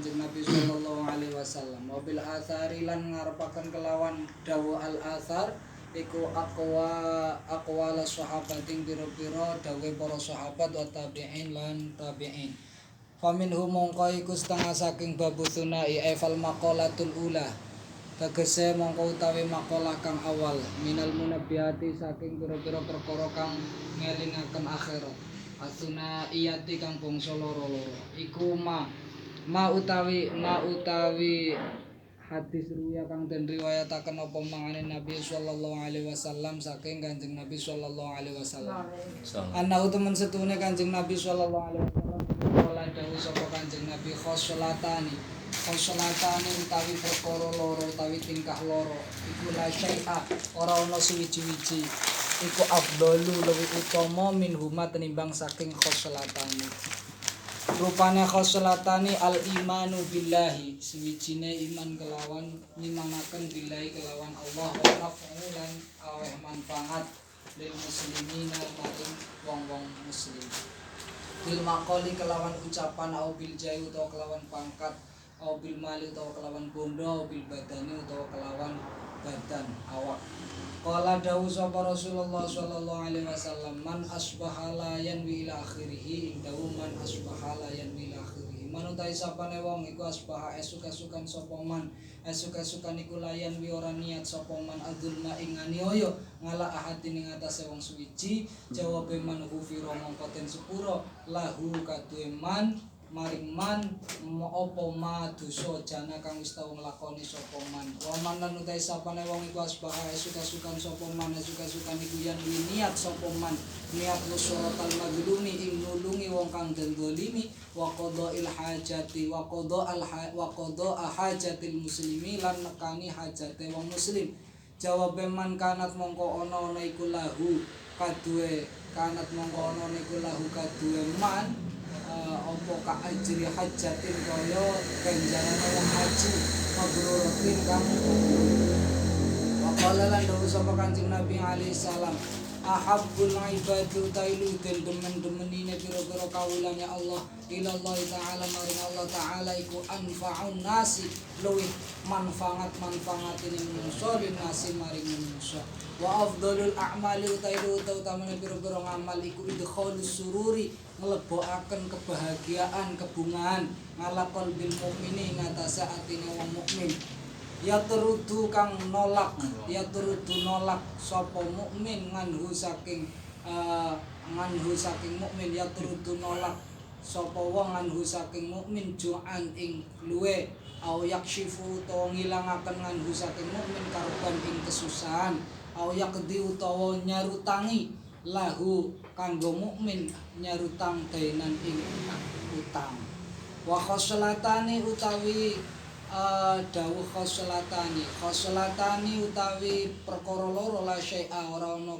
Kanjeng Nabi sallallahu alaihi wasallam. Wabil athari lan ngarepaken kelawan dawuh al athar iku aqwala sahabating pira-pira dawuhe para sahabat wa tabi'in lan tabi'in. Faminhum mongko iku setengah saking babu sunai fal maqalatul ula. Tegese mongko utawi makalah kang awal minal munabbihati saking pira-pira perkara kang ngelingaken akhirat. Asuna iyati kang bangsa loro-loro iku ma utawi hadis ruya kang den riwayataken apa mangane Nabi sallallahu alaihi wasallam saking Kanjeng Nabi sallallahu alaihi wasallam. Ana temen setune Kanjeng Nabi sallallahu alaihi wasallam kala dawuh sapa Kanjeng Nabi khosolatani utawi perkara loro utawi tingkah loro iku la syai'a ora ana suwiji-wiji iku afdalu luwih utama min huma tenimbang saking khosolatani. Rupane khosolatani al imanu billahi suwijine iman kelawan ngimanaken billahi kelawan Allah wa naf'u lan aweh manfaat lil muslimina maring wong-wong muslim. Bil maqali kelawan ucapan au bil jahi utawa kelawan pangkat au bil mali utawa kelawan bondo au bil badani utawa kelawan badan awak. Qala dawu sapa Rasulullah sallallahu alaihi wasallam man asbaha la yanwi ila akhirih indahu man asbaha la yanwi ila akhirih. Manutai sapane wong iku asbaha esuk-esukan sapa man esuk-esukan iku layan wi ora niat sapa man adzulma ing ganiaya ngala ahadin ing atase wong suwiji jawabe man hufira mongko ten sepuro lahu kaduwe man maring man apa ma dosa jana kang wis tau nglakoni sapa man wa man lan utai sapane wong iku asbaha esuk-esukan sapa man esuk-esukan iku yen niat sapa man niat nusratal mazlumi ing nulungi wong kang den zalimi wa qada'il hajati wa qada'a hajatil muslimi lan nekani hajate wong muslim. Jawabe man kanat mongko ana iku lahu kaduwe man apa ka ajri hajatin kaya ganjaran wong haji mabruratin kang wa qala lan dawu sapa Kanjeng Nabi alaihi salam ahabbul ibadu tailu den demen-demenine pira-pira kawulane Allah ila Allah taala maring Allah taala iku anfa'un nasi luwih manfaatine manungsa linasi maring manungsa wa afdhalul a'mali utamane pira-pira ngamal iku idkhalus sururi nglebokaken kebahagiaan kebungahan ngala qalbil mukmini ngatasi atine wong mukmin. Ya terudu nolak sapa mukmin nganhu saking mukmin ya terudu nolak sapa wong nganhu saking mukmin ju'an ing luwe au yakshifu utawa ngilangaken nganhu saking mukmin karuban ing kesusahan au yakdi utawa nyarutangi lahu kanggo mukmin nyarutang dainan ing utang. Wa khosolatani utawi dawuh khosolatani utawi perkara loro la syai'a ora ana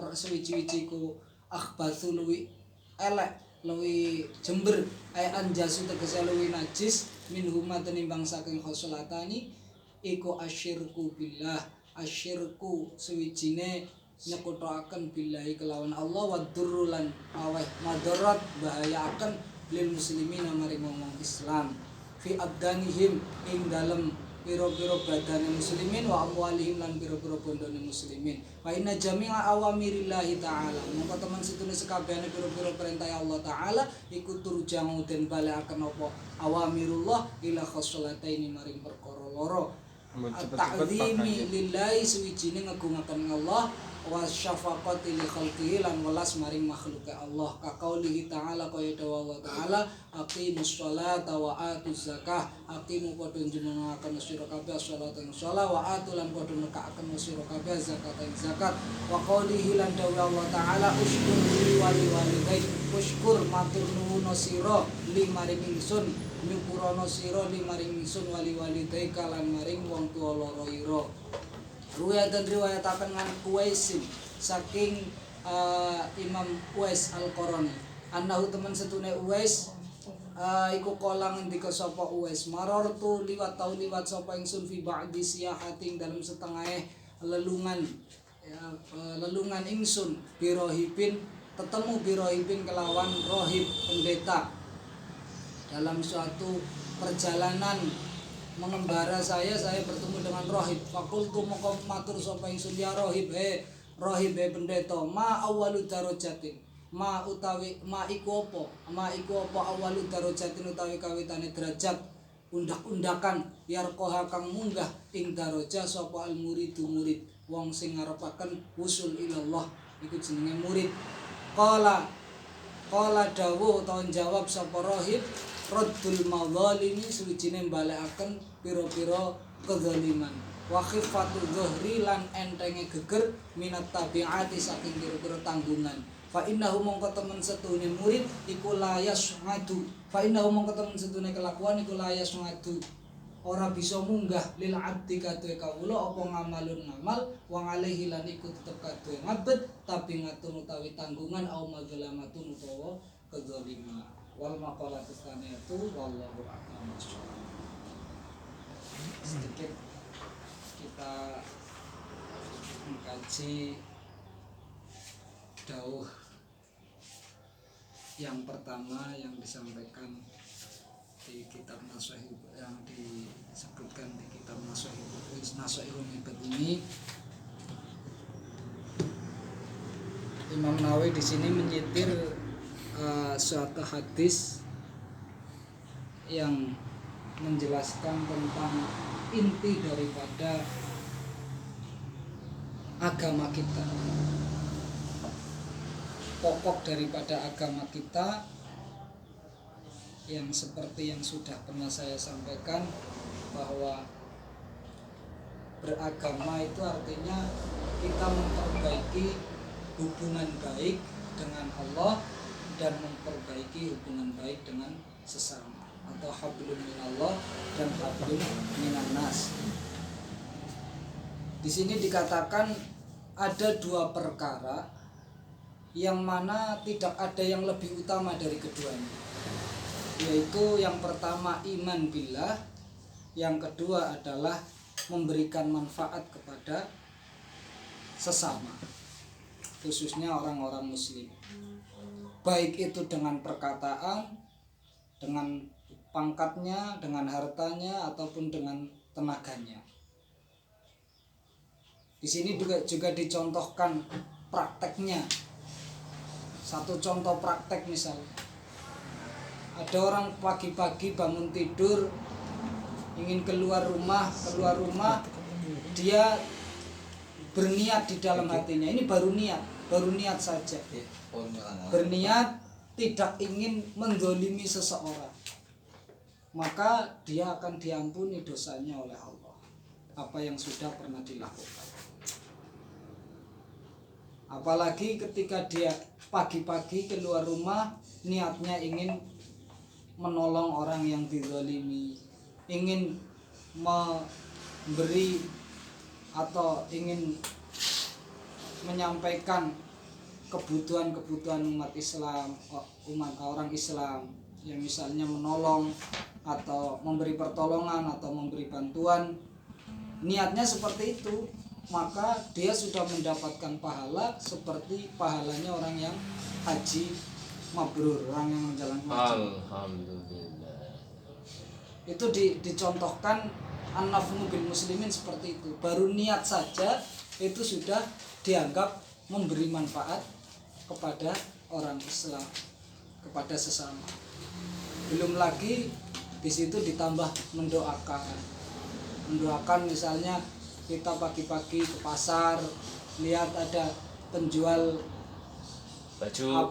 suwiji-wiji ku akhbathu luwi elek luwi jember ay anjasu tegese luwi najis min huma tenimbang saking khosolatani iku asyirku billah asyirku suwijine nyekuthaken billahi kelawan Allah wa durrulan aweh madarat bahayaaken lil muslimin maring wong Islam fi abdanihim ing dalem pira-pira badane muslimin wa amwalihim lan pira-pira bondone muslimin wa inna jami'a awamirillahi ta'ala mongko temen situne sekabehane pira-pira perintah Allah taala iku turjang den balekaken apa awamirullah ila khosolataini maring perkara loro ta'zimi lillahi suwijine ngagungaken Allah wa syafaqati li khalqihi lan welas maring makhluke Allah ka qaulihi ta'ala kaya dawa Allah ta'ala aqimus sholata wa atuz zakah aqimu padha njenengaken sira kabeh salat ing shalah wa atu lan padha nekakaken sira kabeh zakat ing zakat wa qaulihi lan dawa Allah ta'ala ushkur li walidayk ushkur matur nuwun sira li maring ingsun nyukurana sira li maring ingsun walidayk lan maring wong tuwa loro ira. Ruwayat dan riwayataken ngan Uwais saking Imam Uwais Al-Qarani. Annahu temen setune Uwais iku kala ngendika sapa Uwais marartu liwat sapa ingsun fi ba'di siyahating dalam setengah lelungan ingsun birohibin ketemu birohibin kelawan rohib pendeta dalam suatu perjalanan mengembara saya bertemu dengan rohib. Fakultu moko matur sapa ingsun ya rohib rohib pendeta ma awwalu darajatin ma iku apa awwalu darajatin utawi kawitane derajat undak-undakan yarqaha kang munggah ing daraja sapa al muridu murid wong sing ngarepaken usul ilallah iku jenenge murid. Qala dawuh utawa jawab sapa rahib raddul madzalimi suwijine balekaken pira-pira kezaliman wa khifatul dhuhri lan entenge geger minat tabiati saking pira-pira tanggungan. Fa innahu mongko temen setune murid iku layas ngadu. Fa innahu mongko temen setune kelakuan iku layas ngadu. Ora bisa munggah lil abdi kadhe kawula apa ngamalun ngamal wong alaihi lan iku tetep kadhe ngabet tapi ngatun utawi tanggungan au mazlamatun utawa kedzaliman. Wal maqalatu tsaniyatu wallahu a'lam. Sedikit kita mengkaji dawuh yang pertama yang disampaikan di kitab Nashihul yang disebutkan di kitab Nashihul Ibad ini. Imam Nawawi di sini menyitir suatu hadis yang menjelaskan tentang inti daripada agama kita, pokok daripada agama kita, yang seperti yang sudah pernah saya sampaikan bahwa beragama itu artinya kita memperbaiki hubungan baik dengan Allah dan memperbaiki hubungan baik dengan sesama, atau hablum minallah dan hablum minan nas. Di sini dikatakan ada dua perkara yang mana tidak ada yang lebih utama dari keduanya, yaitu yang pertama iman billah, yang kedua adalah memberikan manfaat kepada sesama, khususnya orang-orang muslim, baik itu dengan perkataan, dengan pangkatnya, dengan hartanya, ataupun dengan tenaganya. Di sini juga dicontohkan prakteknya. Satu contoh praktek misalnya, ada orang pagi-pagi bangun tidur ingin keluar rumah, dia berniat di dalam hatinya, ini baru niat saja, berniat tidak ingin menzalimi seseorang, maka dia akan diampuni dosanya oleh Allah apa yang sudah pernah dilakukan. Apalagi ketika dia pagi-pagi keluar rumah niatnya ingin menolong orang yang dizalimi, ingin memberi atau ingin menyampaikan kebutuhan-kebutuhan umat Islam, orang Islam, yang misalnya menolong atau memberi pertolongan atau memberi bantuan, niatnya seperti itu, maka dia sudah mendapatkan pahala seperti pahalanya orang yang haji mabrur, orang yang menjalankan haji. Alhamdulillah. Itu dicontohkan an-nafmu bil muslimin seperti itu. Baru niat saja itu sudah dianggap memberi manfaat kepada orang Islam, kepada sesama. Belum lagi di situ ditambah mendoakan misalnya kita pagi-pagi ke pasar lihat ada penjual baju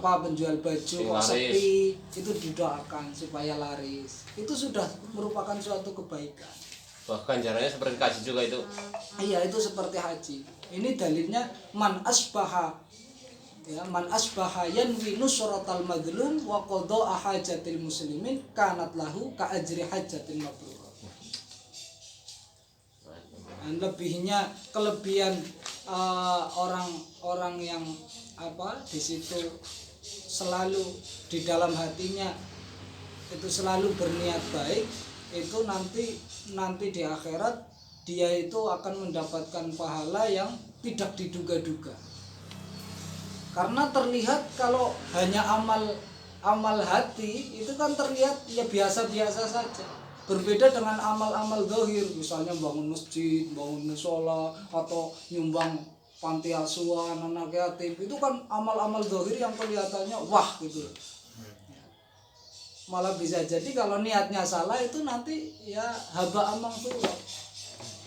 kok sepi, itu didoakan supaya laris. Itu sudah merupakan suatu kebaikan. Bahkan caranya seperti haji juga itu. Iya, itu seperti haji. Ini dalilnya man asbaha yanwi nusratal madlum wa qada'a hajatil muslimin kanat lahu ka ajri hajatin mabrur. Lebihnya kelebihan orang-orang yang di situ selalu di dalam hatinya itu selalu berniat baik, itu nanti di akhirat dia itu akan mendapatkan pahala yang tidak diduga-duga. Karena terlihat kalau hanya amal hati itu kan terlihat ya biasa-biasa saja. Berbeda dengan amal-amal zahir, misalnya bangun masjid, bangun musola, atau nyumbang panti asuhan, anak yatim. Itu kan amal-amal zahir yang kelihatannya wah gitu. Malah bisa jadi kalau niatnya salah itu nanti ya haba amang turun.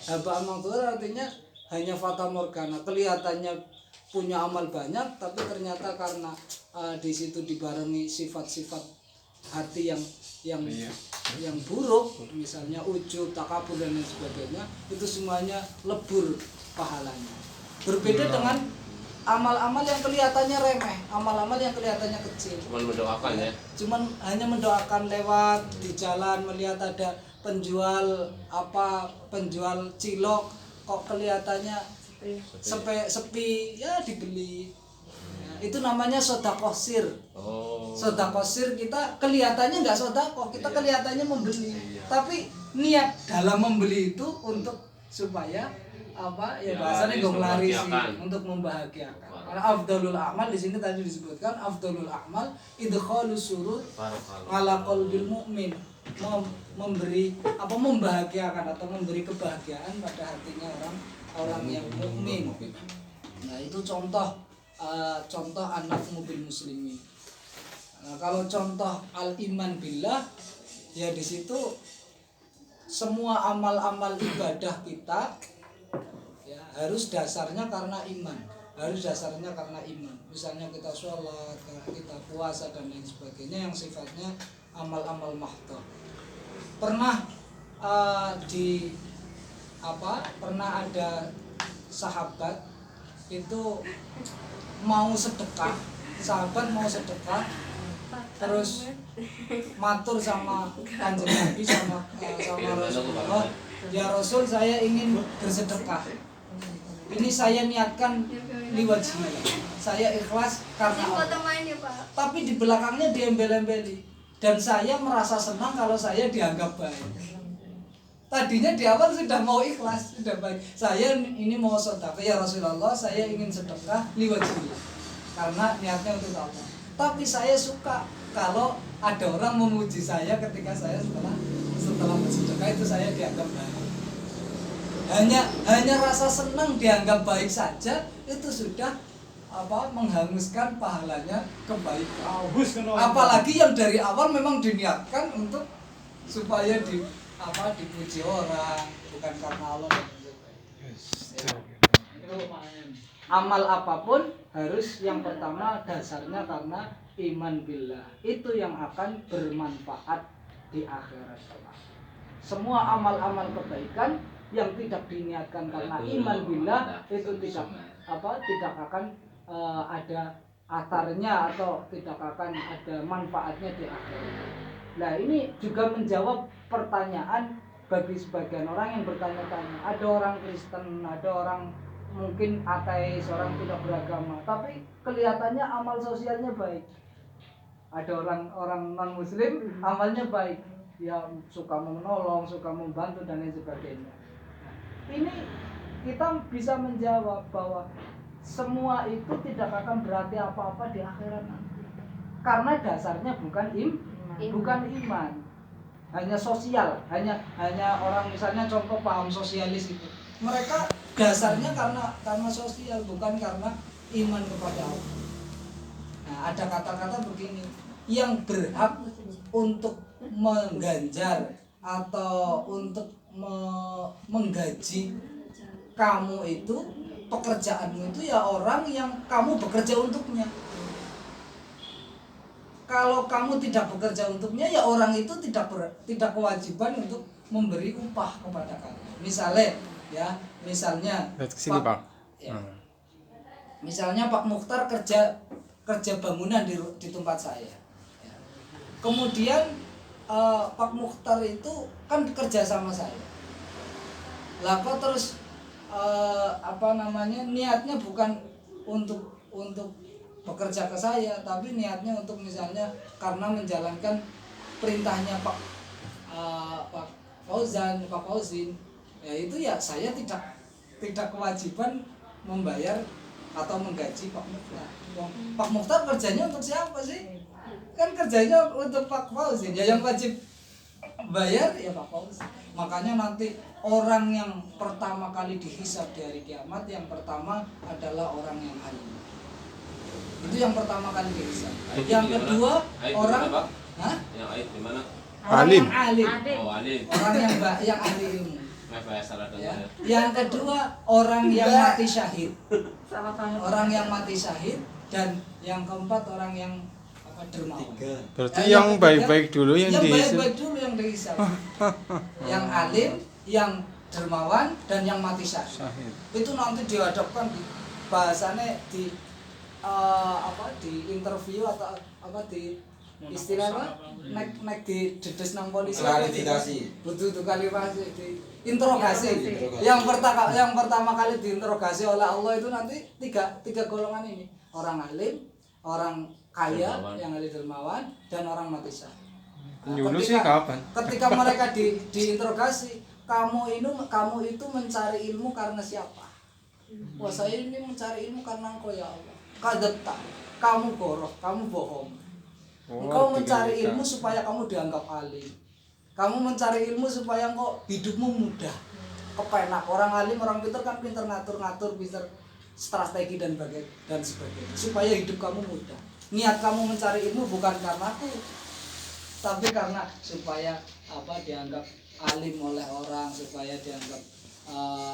Haba amang turun artinya hanya fata morgana, kelihatannya punya amal banyak tapi ternyata karena di situ dibarengi sifat-sifat hati yang buruk, misalnya ujub, takabur dan lain sebagainya, itu semuanya lebur pahalanya. Berbeda dengan amal-amal yang kelihatannya remeh, amal-amal yang kelihatannya kecil. Cuman mendoakan ya. Cuman hanya mendoakan lewat di jalan melihat ada penjual cilok kok kelihatannya sepi ya dibeli. Ya, itu namanya sedekah sir. Sedekah sir kita kelihatannya nggak sedekah, kita kelihatannya membeli. Tapi niat dalam membeli itu untuk supaya bahasanya nglarisi untuk membahagiakan. Karena afdalul a'mal di sini tadi disebutkan afdalul a'mal idkhalus surur ala qalbil mu'min, membahagiakan atau memberi kebahagiaan pada hatinya orang yang mukmin. Nah, itu contoh an-nafmu bil muslimin. Nah, kalau contoh al-iman billah ya di situ semua amal-amal ibadah kita ya harus dasarnya karena iman. Misalnya kita sholat, kita puasa dan lain sebagainya yang sifatnya amal-amal mahdhah. Pernah ada sahabat itu mau sedekah, terus matur sama Kanjeng Nabi sama Rasulullah, ya Rasul, saya ingin bersedekah. Ini saya niatkan liwajhillah, saya ikhlas karena Allah. Tapi di belakangnya diembel-embeli dan saya merasa senang kalau saya dianggap baik. Tadinya di awal sudah mau ikhlas, sudah baik. Saya ini mau sedekah, ya Rasulullah, saya ingin sedekah liwajhillah karena niatnya untuk Allah. Tapi saya suka kalau ada orang memuji saya ketika saya setelah bersedekah itu saya dianggap baik. Hanya rasa senang dianggap baik saja itu sudah menghanguskan pahalanya kebaikan. Apalagi yang dari awal memang diniatkan untuk supaya dipuji orang, bukan karena Allah. Itu amal apapun harus yang pertama dasarnya karena iman billah. Itu yang akan bermanfaat di akhirat kelak. Semua amal-amal kebaikan yang tidak diniatkan karena iman billah itu tidak akan ada atarnya atau tidak akan ada manfaatnya di akhirat. Nah, ini juga menjawab pertanyaan bagi sebagian orang yang bertanya-tanya. Ada orang Kristen, ada orang mungkin ateis, orang tidak beragama, tapi kelihatannya amal sosialnya baik. Ada orang non muslim amalnya baik, dia suka menolong, suka membantu dan lain sebagainya. Ini kita bisa menjawab bahwa semua itu tidak akan berarti apa-apa di akhirat nanti. Karena dasarnya bukan iman. Hanya sosial, hanya orang misalnya contoh paham sosialis itu. Mereka dasarnya karena sosial, bukan karena iman kepada Allah. Nah, ada kata-kata begini, yang berhak untuk mengganjar atau untuk menggaji kamu itu, pekerjaanmu itu ya orang yang kamu bekerja untuknya. Kalau kamu tidak bekerja untuknya ya orang itu tidak kewajiban untuk memberi upah kepada kamu. Misalnya misalnya Pak Mukhtar kerja bangunan di tempat saya. Kemudian Pak Mukhtar itu kan kerja sama saya. Lah kok terus niatnya bukan untuk bekerja ke saya, tapi niatnya untuk misalnya karena menjalankan perintahnya Pak Fauzin, ya itu ya saya tidak kewajiban membayar atau menggaji Pak Mukhtar. Pak Mukhtar kerjanya untuk siapa sih? Kan kerjanya untuk Pak Fauzin. Ya yang wajib bayar ya Pak Paus. Makanya nanti orang yang pertama kali dihisab di hari kiamat yang pertama adalah orang yang alim. Itu yang pertama kali dihisab. Yang kedua orang Yang aib di mana? orang Alim. yang alim. Oh, alim. Orang yang ahli ilmu. Nggak bahas salah Ya. dengar. Yang kedua orang yang mati syahid. Orang yang mati syahid dan yang keempat orang yang dermawan. Berarti yang ketiga, baik-baik dulu yang dihisab. baik-baik dulu yang dihisab. Yang alim, yang dermawan dan yang mati syahid. Itu nanti dihadapkan di bahasanya di di interview atau di istilah apa? Naik di dedes nang polisi. Klarifikasi. Butuh klarifikasi di interogasi. Yang pertama kali diinterogasi oleh Allah itu nanti tiga golongan ini. Orang alim, orang kaya dermawan. Yang ahli dermawan dan orang mati syahid. Yunus sih kapan? Ketika mereka diinterogasi, kamu itu mencari ilmu karena siapa? Wah, saya ini mencari ilmu karena Engkau ya Allah. Kadeta, kamu goroh, kamu bohong. Engkau mencari ilmu supaya kamu dianggap alim. Kamu mencari ilmu supaya engkau hidupmu mudah, kepenak. Orang alim, orang pintar kan pintar ngatur-ngatur, pintar strategi dan sebagainya. Supaya hidup kamu mudah. Niat kamu mencari ilmu bukan karena aku, tapi karena supaya dianggap alim oleh orang, supaya dianggap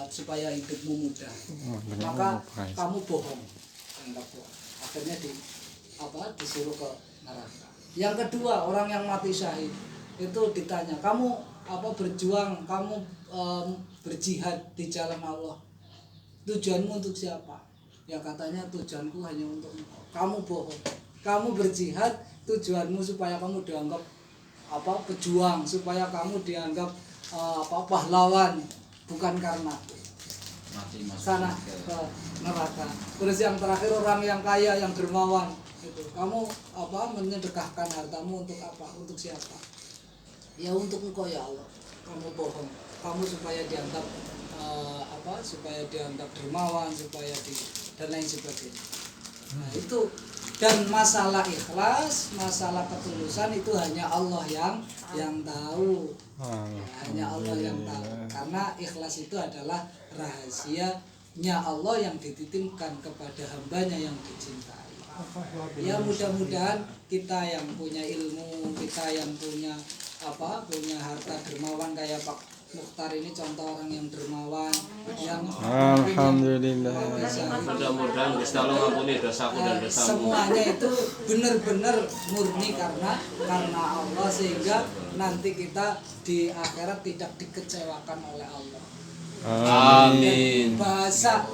supaya hidupmu mudah. Maka kamu bohong, anggap bohong. Akhirnya disuruh ke neraka. Yang kedua, orang yang mati syahid itu ditanya, kamu berjuang, kamu berjihad di jalan Allah. Tujuanmu untuk siapa? Ya katanya tujuanku hanya untuk engkau. Kamu bohong. Kamu berjihad tujuanmu supaya kamu dianggap pejuang, supaya kamu dianggap pahlawan, bukan karena sana ke neraka. Terus yang terakhir orang yang kaya, yang dermawan. Itu kamu menyedekahkan hartamu untuk apa? Untuk siapa? Ya untuk engkau ya Allah. Kamu bohong. Kamu supaya dianggap supaya dianggap dermawan, dan lain sebagainya. Nah, itu dan masalah ikhlas, masalah ketulusan itu hanya Allah yang tahu. Hanya Allah yang tahu. Karena ikhlas itu adalah rahasianya Allah yang dititipkan kepada hambanya yang dicintai. Ya mudah-mudahan kita yang punya ilmu, kita yang punya harta dermawan kayak Pak Mukhtar ini contoh orang yang dermawan, yang alhamdulillah. Mudah-mudahan Gusti Allah mengampuni dosaku dan dosamu. Semuanya itu benar-benar murni karena Allah, sehingga nanti kita di akhirat tidak dikecewakan oleh Allah. Amin. Bahasa